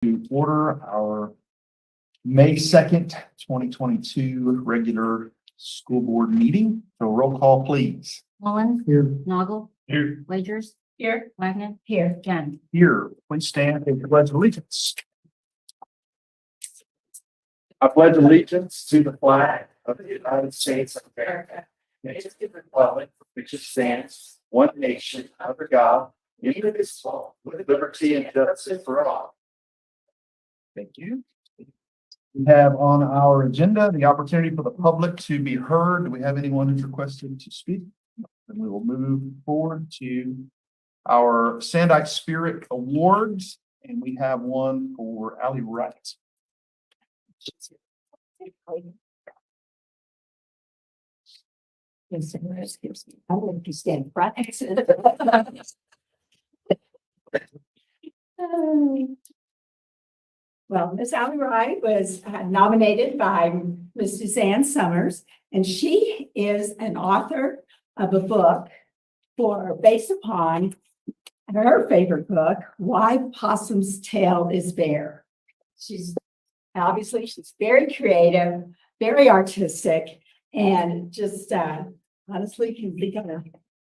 To order our May 2nd, 2022 regular school board meeting. So roll call, please. Mullins. Here. Noggle. Here. Wagers. Here. Wagner. Here. Jen. Here, please stand and pledge allegiance. I pledge allegiance to the flag of the United States of America and to the republic for which it stands, one nation, under God, indivisible, with liberty and justice for all. Thank you. We have on our agenda the opportunity for the public to be heard. Do we have anyone who's requested to speak? Then we will move forward to our Sandite Spirit Awards, and we have one for Allie Wright. I want to stand front. Well, Miss Allie Wright was nominated by Miss Suzanne Summers, and she is an author of a book based upon her favorite book, Why Possum's Tail is Bare. She's very creative, very artistic, and just honestly can think on a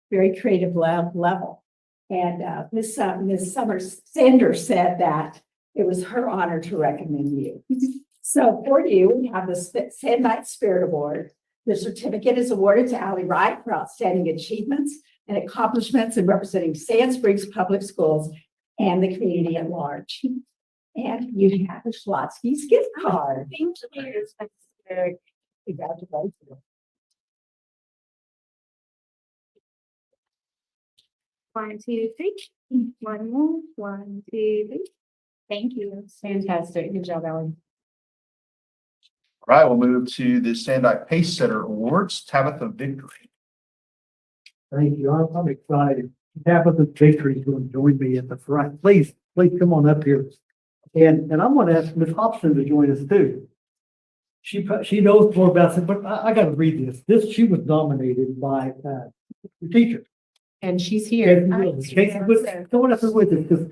very creative level. And Miss Sanders said that it was her honor to recommend you. So for you, we have the Sandite Spirit Award. The certificate is awarded to Allie Wright for outstanding achievements and accomplishments in representing Sand Springs Public Schools and the community at large. And you have a Schlotsky's gift card. Thank you. Congratulations. One, two, three. One more. One, two, three. Thank you. Fantastic. Good job, Ellen. All right, we'll move to the Sandite Pace Setter Awards, Tabitha Victory. Thank you. I'm excited. Tabitha Victory is going to join me at the front. Please come on up here. And I'm going to ask Ms. Hobson to join us too. She knows more about it, but I got to read this. She was nominated by the teacher. And she's here. Casey, come on up here with us because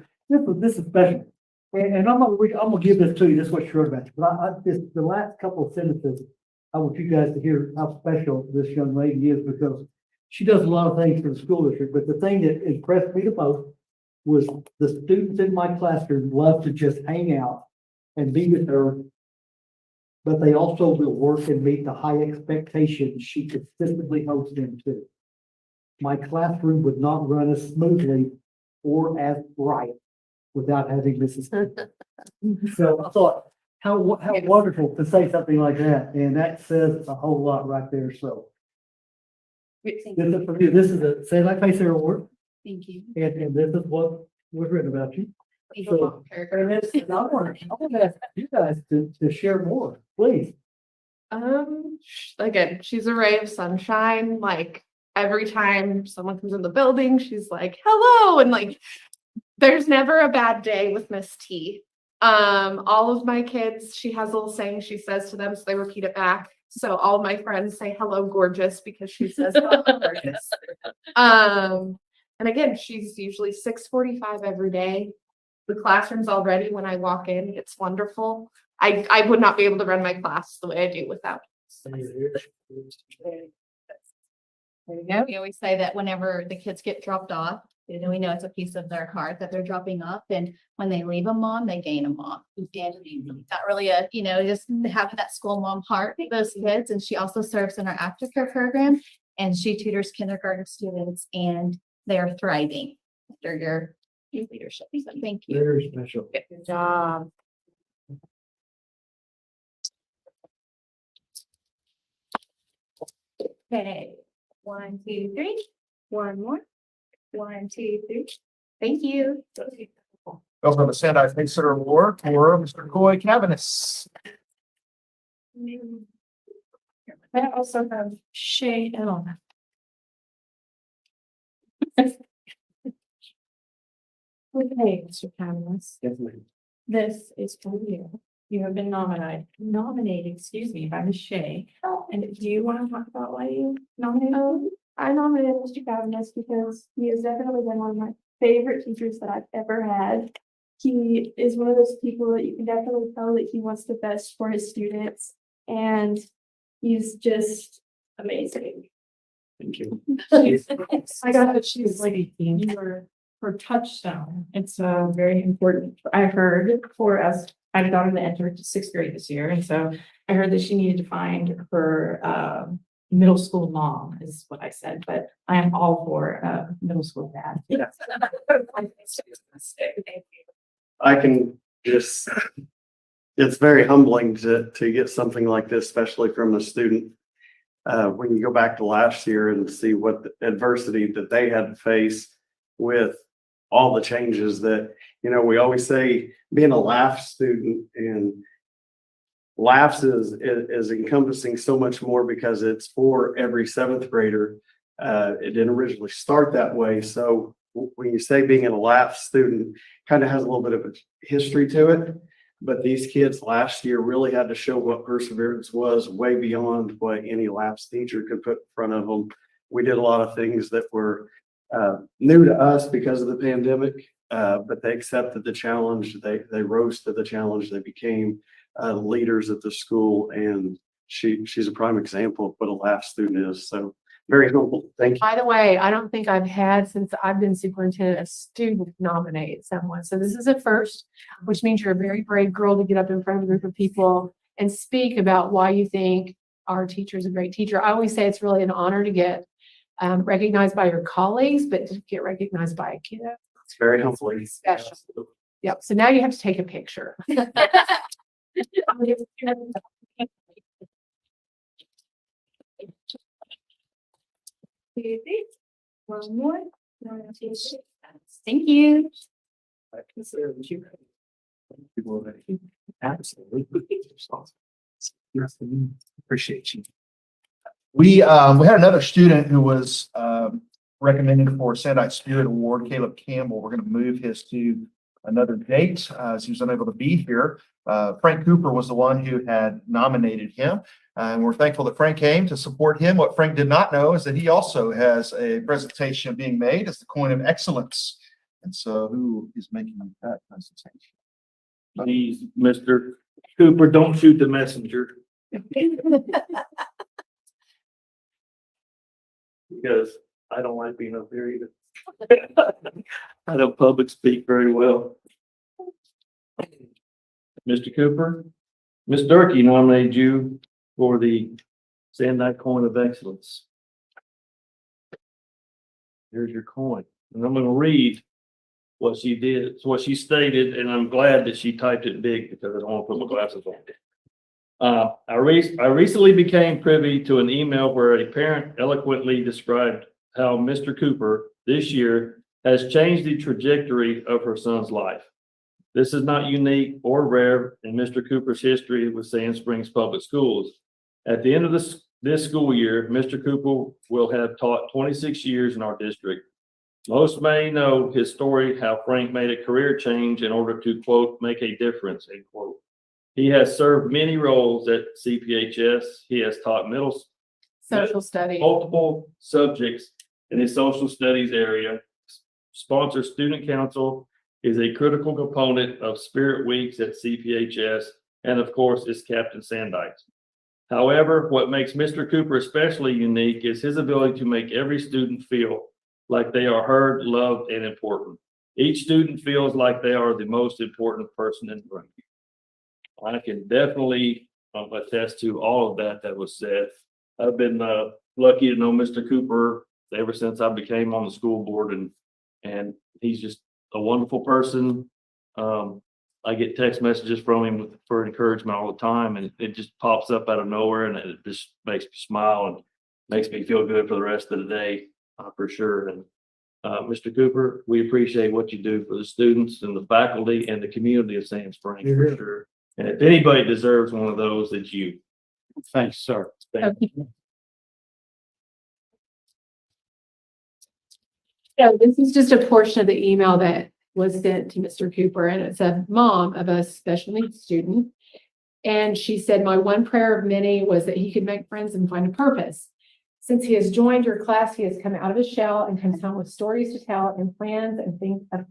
this is special. And I'm gonna give this to you. This is what she wrote about. But the last couple of sentences, I want you guys to hear how special this young lady is because she does a lot of things for the school district. But the thing that impressed me the most was the students in my classroom love to just hang out and be with her. But they also will work and meet the high expectations she consistently holds them to. My classroom would not run as smoothly or as bright without having Mrs. So I thought, how wonderful to say something like that. And that says a whole lot right there. So this is a Sandite Pace Setter Award. Thank you. And this is what was written about you. So, and I want to ask you guys to share more, please. Again, she's a ray of sunshine. Like every time someone comes in the building, she's like, hello. And like, there's never a bad day with Miss T. All of my kids, she has a little saying she says to them, so they repeat it back. So all my friends say hello, gorgeous, because she says hello, gorgeous. And again, she's usually 6:45 every day. The classroom's all ready when I walk in. It's wonderful. I would not be able to run my class the way I do without it. There you go. We always say that whenever the kids get dropped off, we know it's a piece of their heart that they're dropping off. And when they leave a mom, they gain a mom. And not really just having that school mom heart for those kids. And she also serves in our aftercare program and she tutors kindergarten students and they are thriving under your leadership. So thank you. Very special. Good job. Okay. 1, 2, 3. One more. 1, 2, 3. Thank you. Also, the Sandite Pace Setter Award for Mr. Coy Cavanis. I also have Shay Ellen. Okay, Mr. Cavanis. This is for you. You have been nominated, by Ms. Shea. And do you want to talk about why you nominated? I nominated Mr. Cavanis because he has definitely been one of my favorite teachers that I've ever had. he is one of those people that you can definitely tell that he wants the best for his students, and he's just amazing. Thank you. I got that she's like her touchstone. It's very important. I heard for us. I have a daughter that entered 6th grade this year, and so I heard that she needed to find her middle school mom, is what I said. But I am all for middle school dad. I can just, it's very humbling to get something like this, especially from a student. When you go back to last year and see what the adversity that they had to face with all the changes that, we always say being a LAF student, and LAFs is encompassing so much more because it's for every 7th grader. It didn't originally start that way. So when you say being a LAF student, kind of has a little bit of a history to it. But these kids last year really had to show what perseverance was, way beyond what any LAFs teacher could put in front of them. We did a lot of things that were new to us because of the pandemic, but they accepted the challenge. They rose to the challenge. They became leaders at the school, and she's a prime example of what a LAF student is. So very humble. Thank you. By the way, I don't think I've had, since I've been superintendent, a student nominate someone. So this is a first, which means you're a very brave girl to get up in front of a group of people and speak about why you think our teacher is a great teacher. I always say it's really an honor to get recognized by your colleagues, but to get recognized by a kiddo. It's very humbling. Special. Yep. So now you have to take a picture. One more. Thank you. Absolutely. Appreciate you. We had another student who was recommended for Sandite Spirit Award, Caleb Campbell. We're going to move his to another date as he was unable to be here. Frank Cooper was the one who had nominated him. And we're thankful that Frank came to support him. What Frank did not know is that he also has a presentation being made as the coin of excellence. And so who is making that presentation? Please, Mr. Cooper, don't shoot the messenger. Because I don't like being up there either. I don't public speak very well. Mr. Cooper, Ms. Durkee nominated you for the Sandite Coin of Excellence. Here's your coin, and I'm going to read what she did, what she stated, and I'm glad that she typed it big because I don't want to put my glasses on. I recently became privy to an email where a parent eloquently described how Mr. Cooper this year has changed the trajectory of her son's life. This is not unique or rare in Mr. Cooper's history with Sand Springs Public Schools. At the end of this school year, Mr. Cooper will have taught 26 years in our district. Most may know his story, how Frank made a career change in order to, quote, make a difference, end quote. He has served many roles at CPHS. He has taught Social studies. multiple subjects in his social studies area, sponsors student council, is a critical component of Spirit Weeks at CPHS, and of course is Captain Sandite. However, what makes Mr. Cooper especially unique is his ability to make every student feel like they are heard, loved, and important. Each student feels like they are the most important person in the room. I can definitely attest to all of that was said. I've been lucky to know Mr. Cooper ever since I became on the school board, and he's just a wonderful person. I get text messages from him for encouragement all the time, and it just pops up out of nowhere, and it just makes me smile and makes me feel good for the rest of the day, for sure. And Mr. Cooper, we appreciate what you do for the students and the faculty and the community of Sand Springs, for sure. And if anybody deserves one of those, it's you. Thanks, sir. Thank you. So this is just a portion of the email that was sent to Mr. Cooper, and it's a mom of a special needs student. And she said, my one prayer of many was that he could make friends and find a purpose. Since he has joined your class, he has come out of his shell and comes home with stories to tell and plans and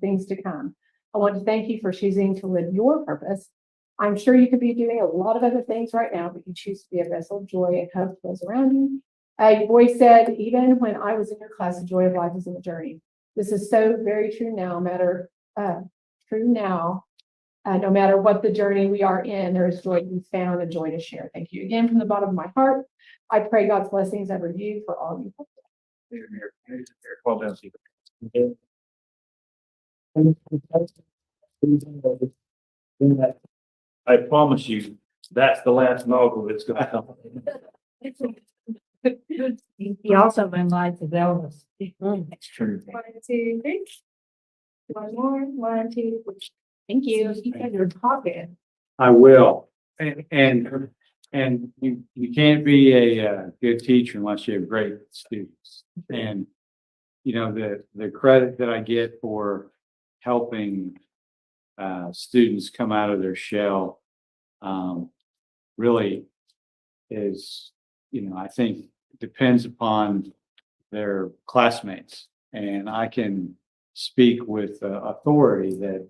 things to come. I want to thank you for choosing to live your purpose. I'm sure you could be doing a lot of other things right now, but you choose to be a vessel of joy and hope for those around you. Your voice said, even when I was in your class, the joy of life is in the journey. This is so very true now, no matter what the journey we are in, there is joy to be found and joy to share. Thank you again from the bottom of my heart. I pray God's blessings over you for all you have done. Well done, Steve. I promise you, that's the last novel that's gonna come. He also invites Elvis. That's true. 1, 2, 3. One more, 1, 2, 3. Thank you. You guys are talking. I will. And you can't be a good teacher unless you have great students. And, you know, the credit that I get for helping students come out of their shell really is, you know, I think depends upon their classmates. And I can speak with authority that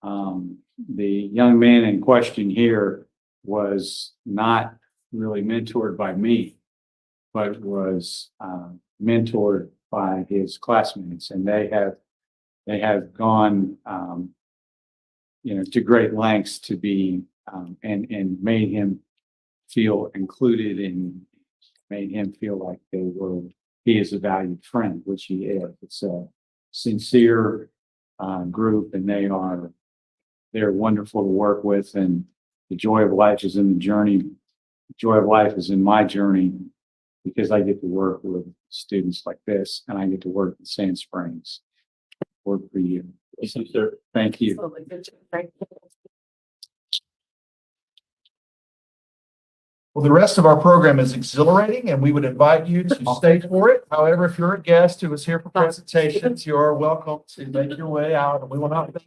the young man in question here was not really mentored by me, but was mentored by his classmates, and they have gone, you know, to great lengths to be and made him feel included and made him feel like he is a valued friend, which he is. It's a sincere group, and they're wonderful to work with, and the joy of life is in the journey. The joy of life is in my journey because I get to work with students like this, and I get to work in Sand Springs. Work for you. Thank you, sir. Thank you. Well, the rest of our program is exhilarating, and we would invite you to stay for it. However, if you're a guest who is here for presentations, you are welcome to make your way out, and we will not be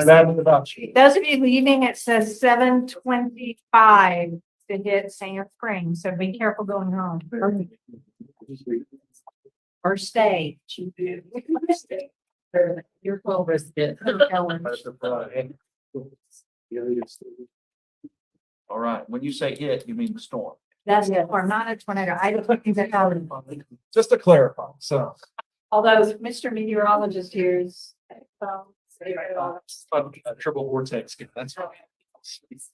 mad about you. Those of you leaving, it says 7:25 to hit Sand Springs, so be careful going home. Or stay. You're full risk it. All right. When you say hit, you mean the storm. That's it, or not a tornado. I don't think that happened. Just to clarify, so. Although Mr. Meteorologist here is. A triple vortex. That's right.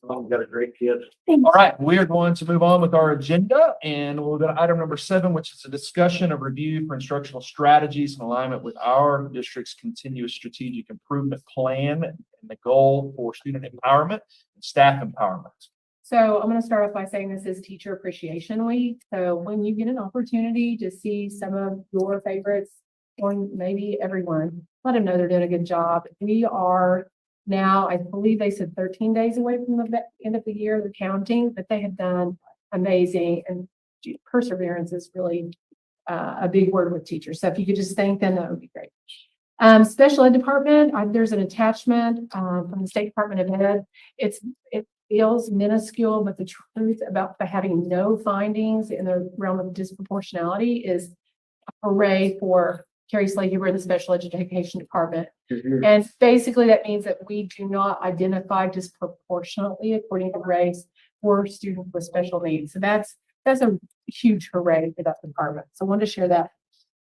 We've got a great kid. All right, we are going to move on with our agenda, and we'll go to item number 7, which is a discussion of review for instructional strategies in alignment with our district's continuous strategic improvement plan and the goal for student empowerment and staff empowerment. So I'm going to start off by saying this is Teacher Appreciation Week. So when you get an opportunity to see some of your favorites, or maybe everyone, let them know they're doing a good job. We are now, I believe they said 13 days away from the end of the year, the counting, but they have done amazing, and perseverance is really a big word with teachers. So if you could just thank them, that would be great. Special ed department, there's an attachment from the State Department of Ed. It feels minuscule, but the truth about having no findings in the realm of disproportionality is a hooray for Carrie Slageber in the Special Education Department. And basically that means that we do not identify disproportionately according to race for students with special needs. So that's a huge hooray for that department. So I wanted to share that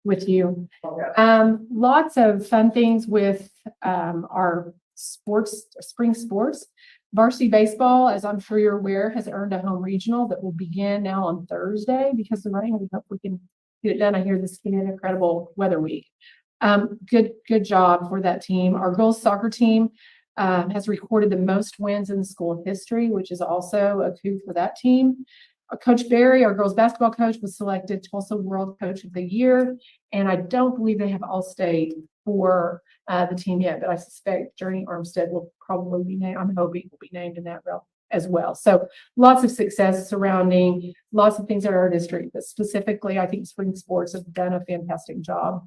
with you. Lots of fun things with our sports, spring sports. Varsity baseball, as I'm sure you're aware, has earned a home regional that will begin now on Thursday because the rain. We hope we can get it done. I hear this is an incredible weather week. Good job for that team. Our girls soccer team has recorded the most wins in the school history, which is also a coup for that team. Coach Barry, our girls basketball coach, was selected Tulsa World Coach of the Year, and I don't believe they have All-State for the team yet, but I suspect Journey Armstead will probably be named. I'm hoping will be named in that realm as well. So lots of success surrounding lots of things in our district, but specifically, I think spring sports have done a fantastic job.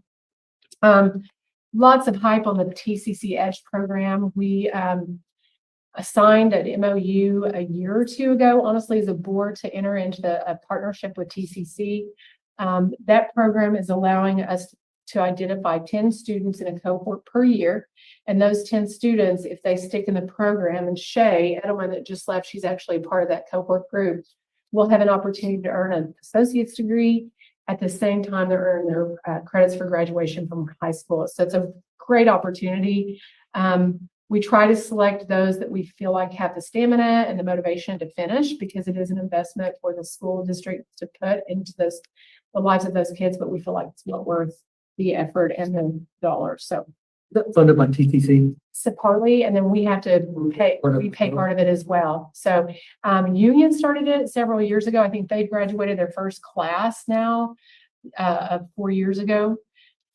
Lots of hype on the Tcc Edge program. We assigned an MOU a year or two ago, honestly, as a board to enter into a partnership with TCC. That program is allowing us to identify 10 students in a cohort per year. And those 10 students, if they stick in the program, and Shay Edelman that just left, she's actually a part of that cohort group, will have an opportunity to earn an associate's degree at the same time they earn their credits for graduation from high school. So it's a great opportunity. We try to select those that we feel like have the stamina and the motivation to finish, because it is an investment for the school district to put into the lives of those kids, but we feel like it's well worth the effort and the dollars. So Funded by TCC. partly, and then we have to we pay part of it as well. So Union started it several years ago. I think they graduated their first class now 4 years ago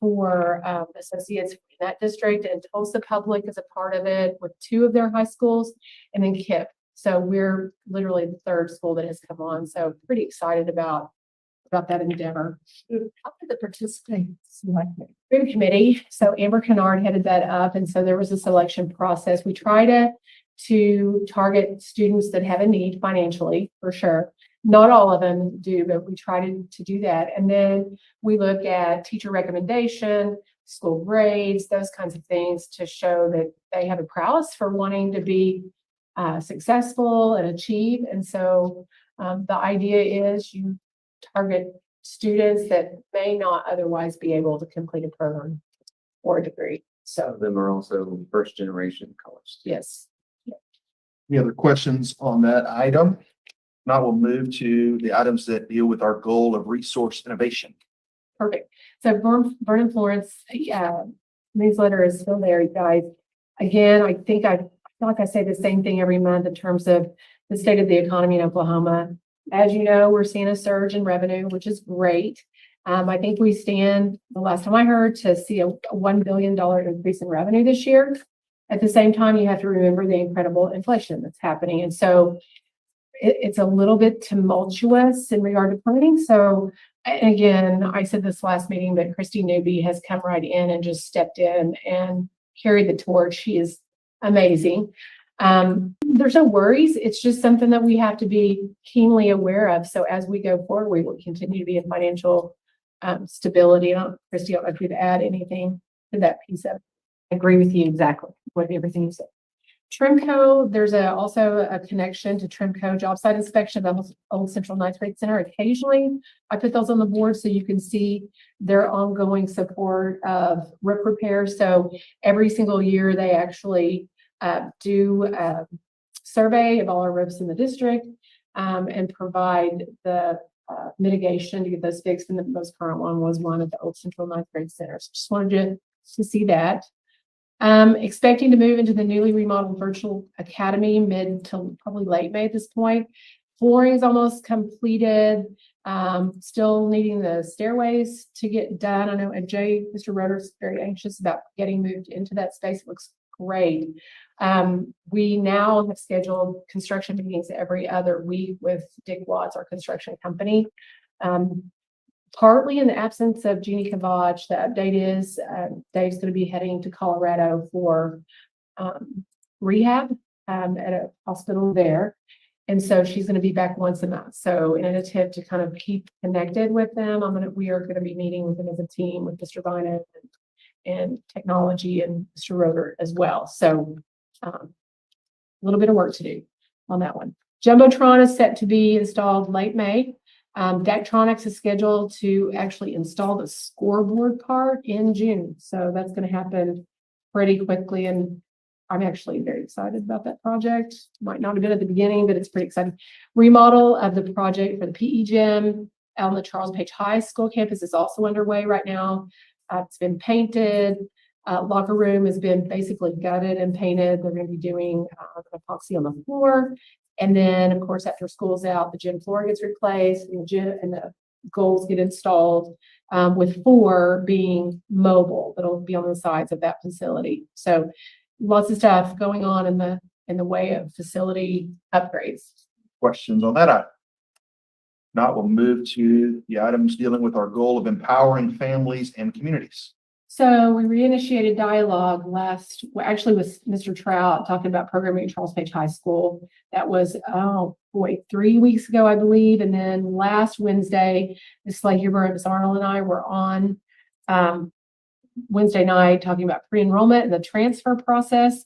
for associates in that district, and Tulsa Public is a part of it with 2 of their high schools, and then KIPP. So we're literally the 3rd school that has come on. So pretty excited about that endeavor. How did the participants select it? Food committee. So Amber Kennard headed that up. And so there was a selection process. We try to target students that have a need financially, for sure. Not all of them do, but we try to do that. And then we look at teacher recommendation, school grades, those kinds of things to show that they have a prowess for wanting to be successful and achieve. And so the idea is you target students that may not otherwise be able to complete a program or a degree. Some of them are also first generation college students. Yes. Any other questions on that item? Now we'll move to the items that deal with our goal of resource innovation. Perfect. So Vernon Florence newsletter is still there, you guys. Again, I feel like I say the same thing every month in terms of the state of the economy in Oklahoma. As you know, we're seeing a surge in revenue, which is great. I think we stand, the last time I heard, to see a $1 billion increase in revenue this year. At the same time, you have to remember the incredible inflation that's happening. And so it's a little bit tumultuous in regard to planning. So again, I said this last meeting, but Christy Newby has come right in and just stepped in and carried the torch. She is amazing. There's no worries. It's just something that we have to be keenly aware of. So as we go forward, we will continue to be in financial stability. Christy, I don't know if you'd add anything to that piece of it. I agree with you exactly with everything you said. Trimco, there's also a connection to Trimco job site inspection of the Old Central Ninth Grade Center. Occasionally, I put those on the board so you can see their ongoing support of roof repair. So every single year, they actually do a survey of all our roofs in the district and provide the mitigation to get those fixed. And the most current one was one at the Old Central Ninth Grade Center. So just wanted to see that. Expecting to move into the newly remodeled virtual academy mid to probably late May at this point. Flooring is almost completed. Still needing the stairways to get done. I know Mr. Roeder's very anxious about getting moved into that space. It looks great. We now have scheduled construction meetings every other week with Dick Watts, our construction company. Partly in the absence of Jeannie Kavach, the update is Dave's going to be heading to Colorado for rehab at a hospital there. And so she's going to be back once a month. So in an attempt to kind of keep connected with them, we are going to be meeting with them as a team with Mr. Vina and technology and Mr. Roeder as well. So a little bit of work to do on that one. Jumbotron is set to be installed late May. Daktronics is scheduled to actually install the scoreboard part in June. So that's going to happen pretty quickly. And I'm actually very excited about that project. Might not have been at the beginning, but it's pretty exciting. Remodel of the project for the PE gym on the Charles Page High School campus is also underway right now. It's been painted. Locker room has been basically gutted and painted. They're going to be doing epoxy on the floor. And then, of course, after school's out, the gym floor gets replaced and the goals get installed, with 4 being mobile that'll be on the sides of that facility. So lots of stuff going on in the way of facility upgrades. Questions on that item? Not, we'll move to the items dealing with our goal of empowering families and communities. So we reinitiated dialogue actually with Mr. Trout talking about programming at Charles Page High School. That was, 3 weeks ago, I believe. And then last Wednesday, Ms. Slager, Ms. Arnold and I were on Wednesday night talking about pre-enrollment and the transfer process.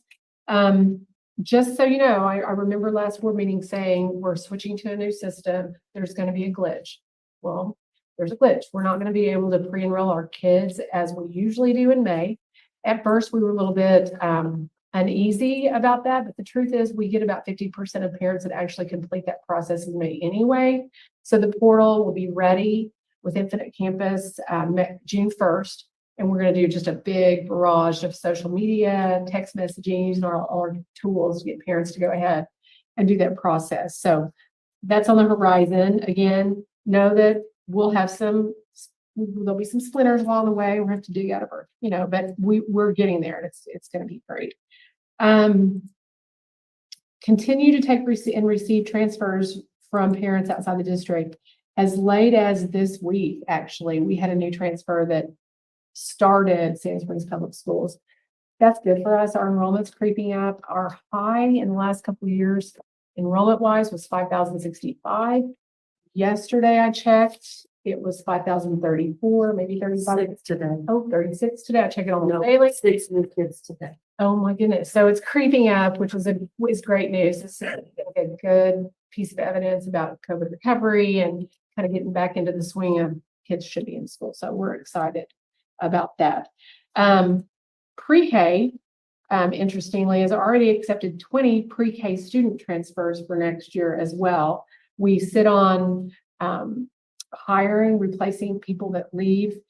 Just so you know, I remember last board meeting saying we're switching to a new system. There's going to be a glitch. Well, there's a glitch. We're not going to be able to pre-enroll our kids as we usually do in May. At first, we were a little bit uneasy about that, but the truth is we get about 50% of parents that actually complete that process in May anyway. So the portal will be ready with Infinite Campus June 1st. And we're going to do just a big barrage of social media, text messaging, using all our tools to get parents to go ahead and do that process. So that's on the horizon. Again, know that we'll have there'll be some splinters along the way. We'll have to dig out of her, but we're getting there, and it's going to be great. Continue to take and receive transfers from parents outside the district. As late as this week, actually, we had a new transfer that started Sandy Springs Public Schools. That's good for us. Our enrollment's creeping up. Our high in the last couple of years, enrollment wise, was 5,065. Yesterday I checked, it was 5,034, maybe 35 today. Oh, 36 today. I check it on the daily. 6 new kids today. Oh my goodness. So it's creeping up, which is great news. It's a good piece of evidence about COVID recovery and kind of getting back into the swing of kids should be in school. So we're excited about that. Pre-K, interestingly, has already accepted 20 pre-K student transfers for next year as well. We sit on hiring, replacing people that leave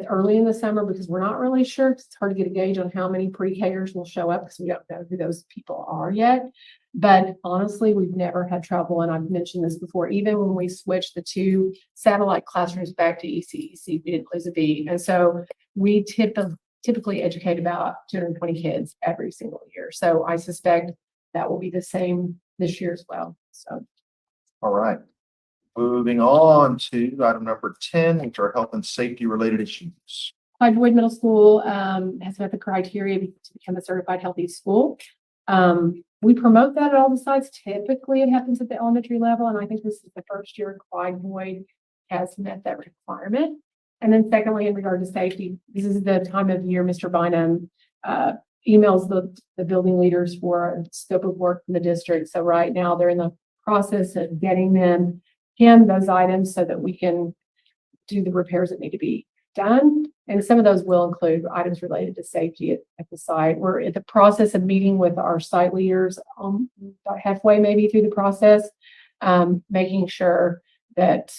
early in the summer because we're not really sure. It's hard to get a gauge on how many pre-Kers will show up because we don't know who those people are yet. But honestly, we've never had trouble. And I've mentioned this before, even when we switched the 2 satellite classrooms back to ECEC, we didn't lose a beat. And so we typically educate about 220 kids every single year. So I suspect that will be the same this year as well. So. All right. Moving on to item number 10, which are health and safety related issues. Clyde Boyd Middle School has met the criteria to become a certified healthy school. We promote that at all the sites. Typically, it happens at the elementary level, and I think this is the first year Clyde Boyd has met that requirement. And then secondly, in regard to safety, this is the time of year Mr. Bynum emails the building leaders for a scope of work from the district. So right now they're in the process of getting him those items so that we can do the repairs that need to be done. And some of those will include items related to safety at the site. We're in the process of meeting with our site leaders about halfway maybe through the process, making sure that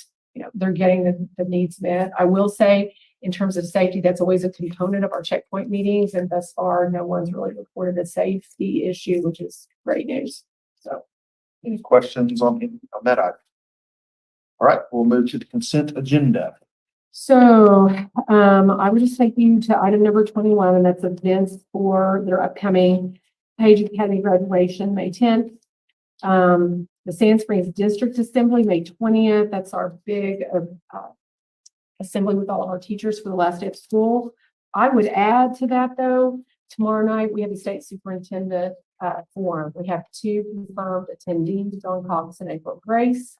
they're getting the needs met. I will say in terms of safety, that's always a component of our checkpoint meetings. And thus far, no one's really reported a safety issue, which is great news. So any questions on that item? All right, we'll move to the consent agenda. So I would just take you to item number 21, and that's events for their upcoming Page Academy graduation, May 10th. The Sand Springs District Assembly, May 20th. That's our big assembly with all of our teachers for the last day of school. I would add to that, though, tomorrow night we have the state superintendent forum. We have 2 confirmed attendees, John Cox and April Grace.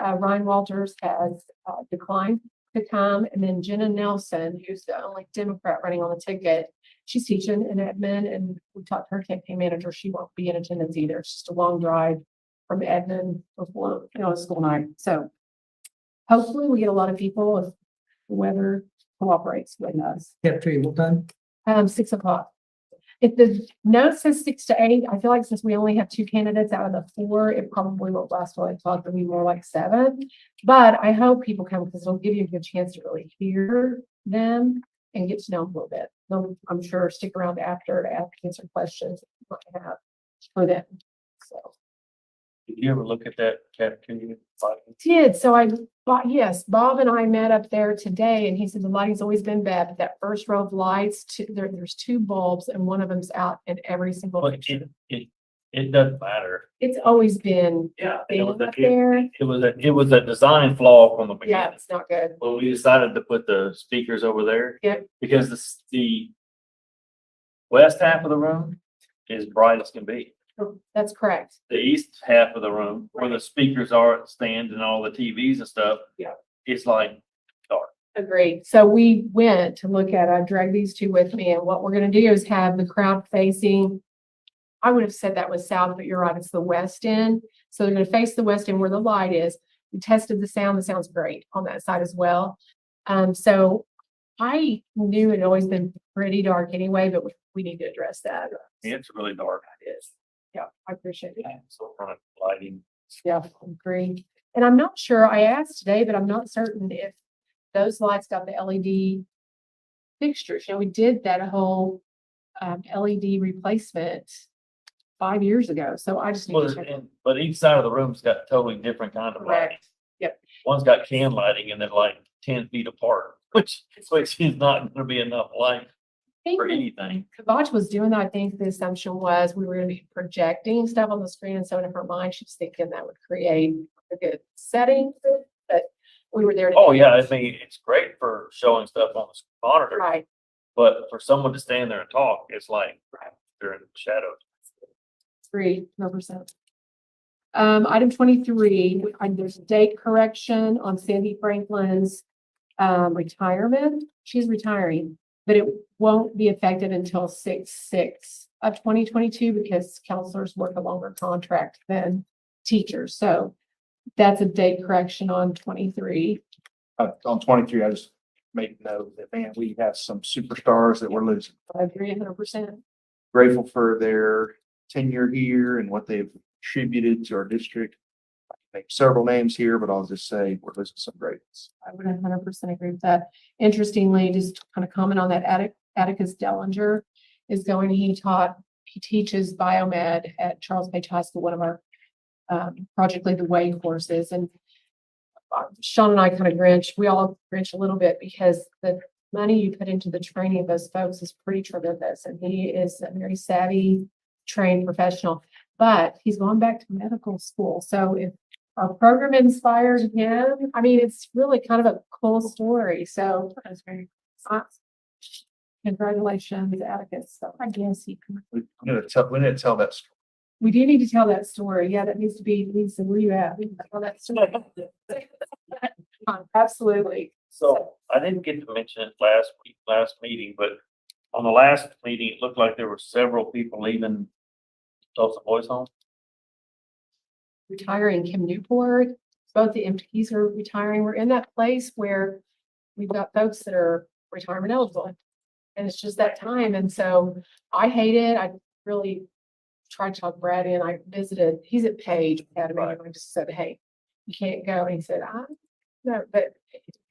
Ryan Walters has declined to come, and then Jenna Nelson, who's the only Democrat running on the ticket, she's teaching in Edmond, and we talked to her campaign manager. She won't be in attendance either. It's just a long drive from Edmond before school night. So hopefully we get a lot of people if the weather cooperates with us. Cafeteria, what time? 6 o'clock. If the note says 6 to 8, I feel like since we only have 2 candidates out of the 4, it probably won't last till 8 o'clock. It'll be more like 7. But I hope people come because it'll give you a good chance to really hear them and get to know them a little bit. They'll, I'm sure, stick around after to answer questions you might have for them. So. Did you ever look at that cafeteria? Did. So yes, Bob and I met up there today, and he said the lighting's always been bad, but that first row of lights, there's 2 bulbs, and one of them's out in every single picture. It doesn't matter. It's always been Yeah. up there. It was a design flaw from the Yeah, beginning. it's not good. When we decided to put the speakers over there. Yep. Because the west half of the room is bright as can be. That's correct. The east half of the room where the speakers are, stand and all the TVs and stuff. Yeah. It's like dark. Agreed. So we went to look at, I dragged these two with me, and what we're gonna do is have the crowd facing. I would have said that was south, but you're right, it's the west end. So they're gonna face the west end where the light is. We tested the sound's great on that side as well. So I knew it had always been pretty dark anyway, but we need to address that. It's really dark. It is. Yeah, I appreciate it. So front of lighting. Yeah, agree. And I'm not sure, I asked today, but I'm not certain if those lights got the LED fixtures. You know, we did that whole LED replacement 5 years ago, so I just need to check. But each side of the room's got totally different kind of lighting. Correct. Yep. One's got can lighting and then like 10 feet apart, which is not gonna be enough light for anything. Kavash was doing that. I think the assumption was we were gonna be projecting stuff on the screen, and so in her mind, she was thinking that would create a good setting, but we were there. Oh, yeah, I mean, it's great for showing stuff on the monitor, Right. but for someone to stand there and talk, it's like they're in the shadow. 100%. Item 23, there's a date correction on Sandy Franklin's retirement. She's retiring, but it won't be effective until 6/6 of 2022 because counselors work a longer contract than teachers. So that's a date correction on 23. On 23, I just made note that, man, we have some superstars that we're losing. I agree 100%. Grateful for their tenure here and what they've contributed to our district. I can name several names here, but I'll just say we're losing some greats. I would 100% agree with that. Interestingly, just kind of comment on that, Atticus Dellinger is going, he teaches biomed at Charles Page High School, one of our Project Lead the Way courses. And Sean and I kind of we all grinch a little bit because the money you put into the training of those folks is pretty tremendous. And he is a very savvy, trained professional, but he's going back to medical school. So if our program inspired him, I mean, it's really kind of a cool story. So that's very congratulations, Atticus. So I guess he can. We need to tell that story. We do need to tell that story. Yeah, that needs to be, Lisa, where you at? We need to tell that story. Absolutely. So I didn't get to mention it last meeting, but on the last meeting, it looked like there were several people leaving Tulsa Boys Home. Retiring Kim Newport, both the MTs are retiring. We're in that place where we've got folks that are retirement eligible. And it's just that time. And so I hate it. I really tried to talk Brad in. I visited, he's at Page Academy. And I just said, hey, you can't go. And he said, no, but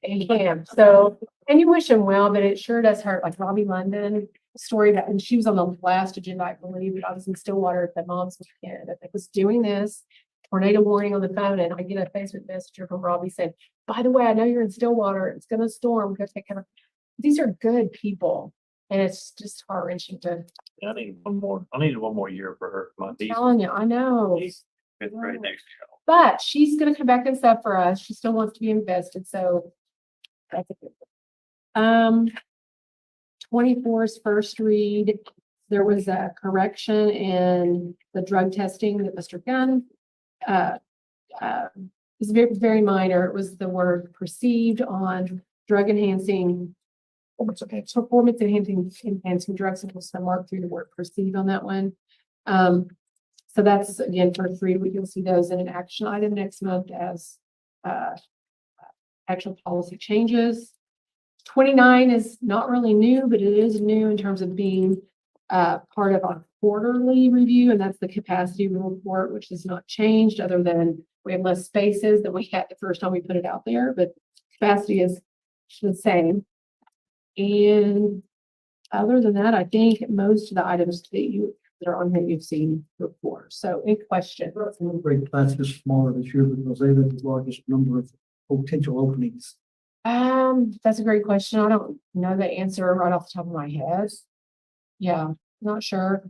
he can. So, and you wish him well, but it sure does hurt. Like Robbie London story that, and she was on the last agenda, I believe, but I was in Stillwater at the mom's weekend. I was doing this tornado warning on the phone, and I get a Facebook messenger from Robbie saying, by the way, I know you're in Stillwater. It's going to storm. Go take care of. These are good people. And it's just heart wrenching to. I needed one more year for her. My niece. Telling you, I know. Fifth grade next year. But she's gonna come back and stuff for us. She still wants to be invested, so that's a good one. 24's first read. There was a correction in the drug testing that Mr. Gunn is very, very minor. It was the word perceived on drug enhancing. Performance enhancing drugs, and we'll mark through the word perceived on that one. So that's again first read. You'll see those in an action item next month as actual policy changes. 29 is not really new, but it is new in terms of being part of our quarterly review, and that's the capacity report, which has not changed other than we have less spaces than we had the first time we put it out there, but capacity is the same. And other than that, I think most of the items that are on here you've seen before. So any questions? Grade class is smaller this year because they have the largest number of potential openings. That's a great question. I don't know the answer right off the top of my head. Yeah, not sure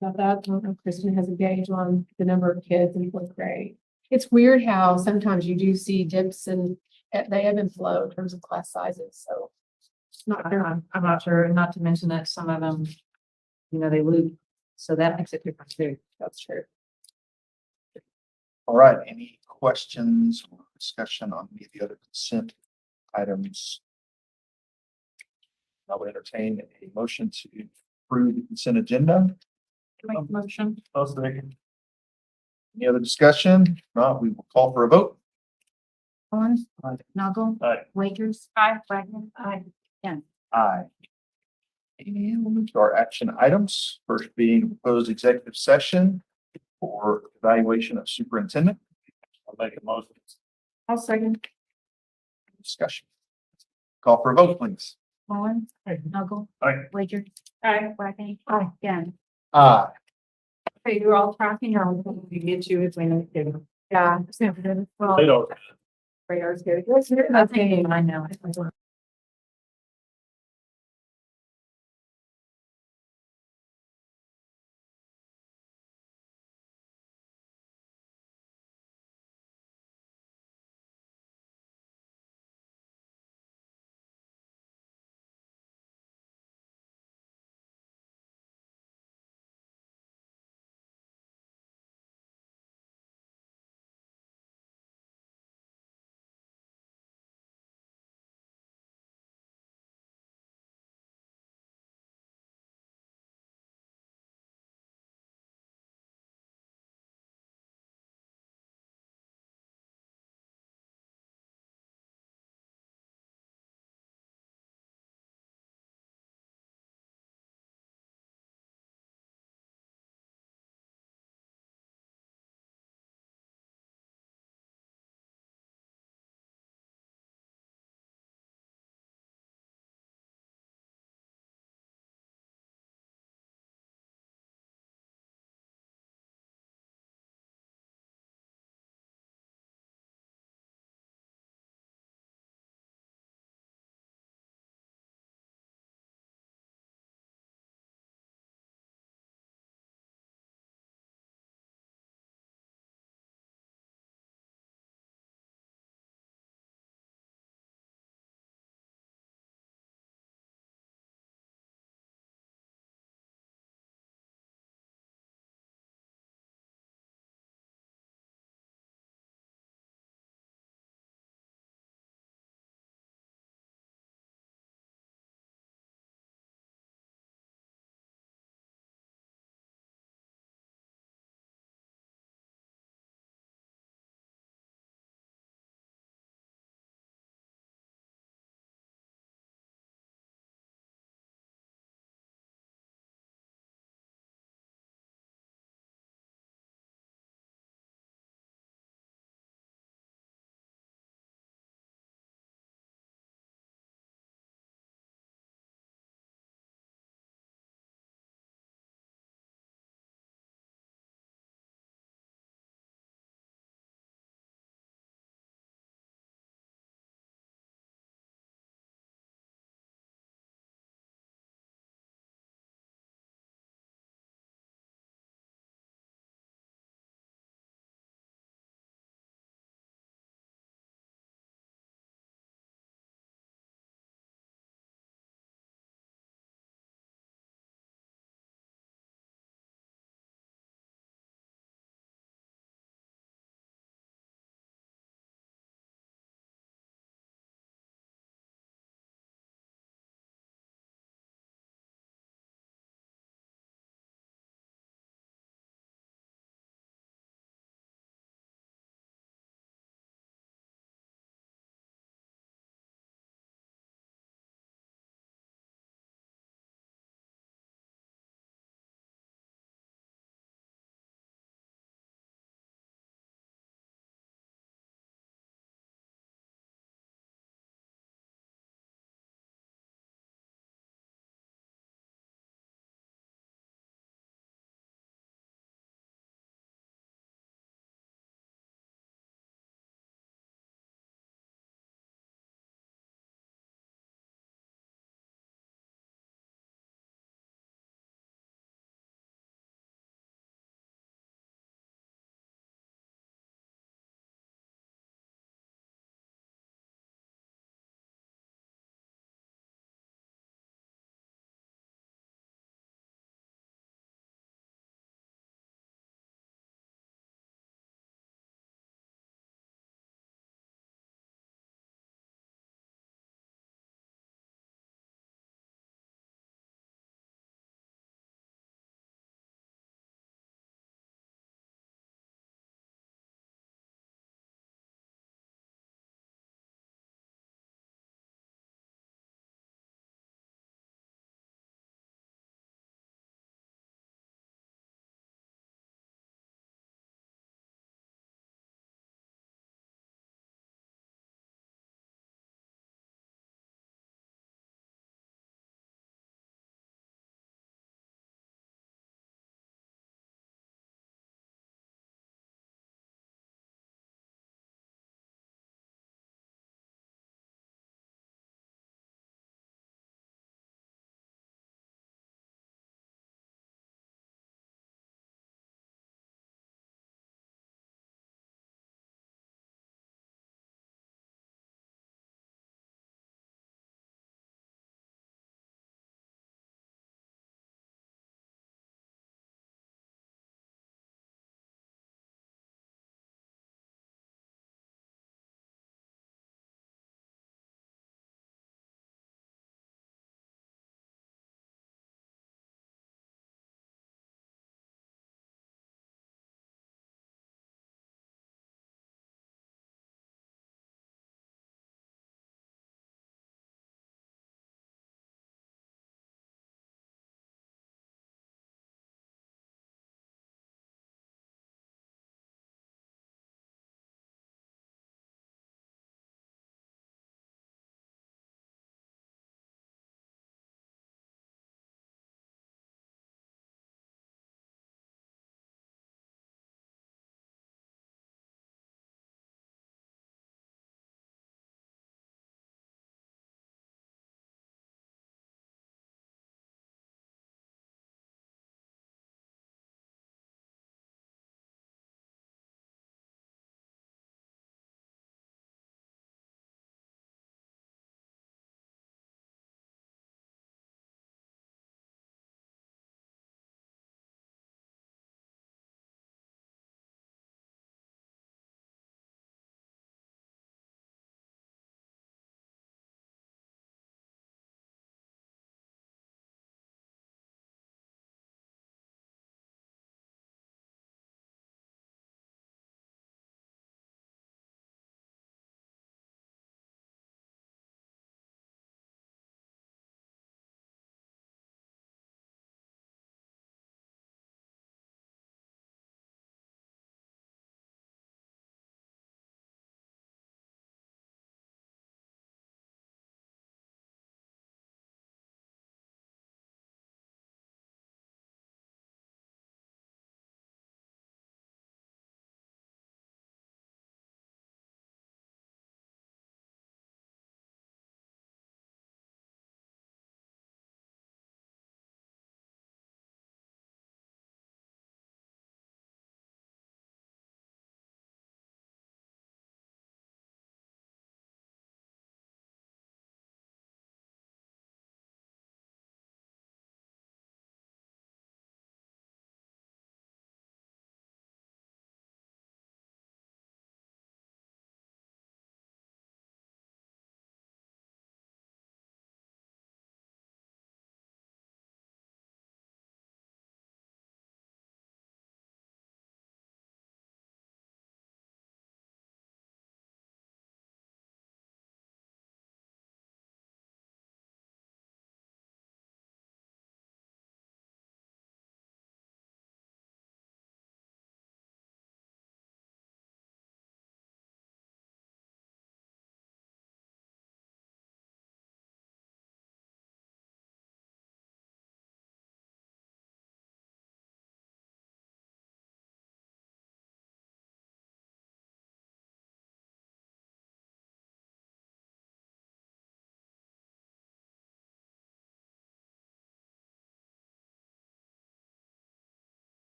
about that. I don't know if Kristen has a gauge on the number of kids in fourth grade. It's weird how sometimes you do see dips and they ebb and flow in terms of class sizes. So not sure. I'm not sure, and not to mention that some of them, they loop, so that makes it different too. That's true. All right, any questions or discussion on any of the other consent items. I would entertain a motion to approve the consent agenda. Make a motion. Any other discussion? If not, we will call for a vote. Owens, Aye. Noggle, Aye. Wagers, Aye. Wagner, Aye. Aye. And we'll move to our action items. First being proposed executive session for evaluation of superintendent. I'll make a motion. I'll second. Discussion. Call for a vote, please. Owens, Noggle, Aye. Wagers, Aye. Wagner, again. Aye. Okay, you're all tracking or we get you if we need to. Yeah. Well, They don't. radar's good. Okay, I know.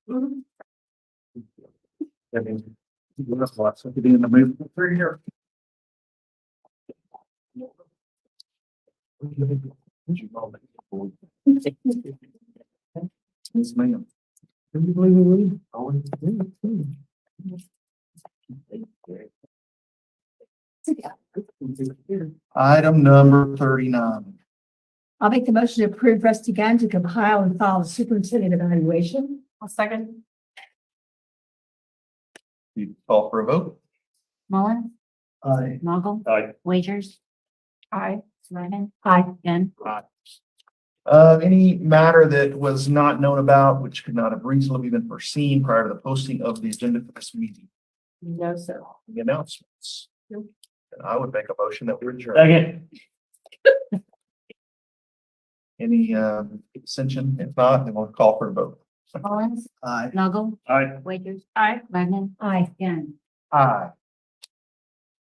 That means that's lots of getting in the mood for here. Yes, ma'am. Can you believe it? Item number 39. I'll make the motion to approve Rusty Gunn to compile and file the superintendent evaluation. I'll second. You call for a vote? Mullins, Aye. Mogul, Aye. Wagers, Aye. Lyman, Aye. Gunn. Any matter that was not known about, which could not have reasonably been foreseen prior to the posting of the agenda for this meeting? No, sir. The announcements. And I would make a motion that we adjourn. Second. Any dissension? If not, then we'll call for a vote. Mullins, Aye. Mogul, Aye. Wagers, Aye. Lyman, Aye. Gunn. Aye.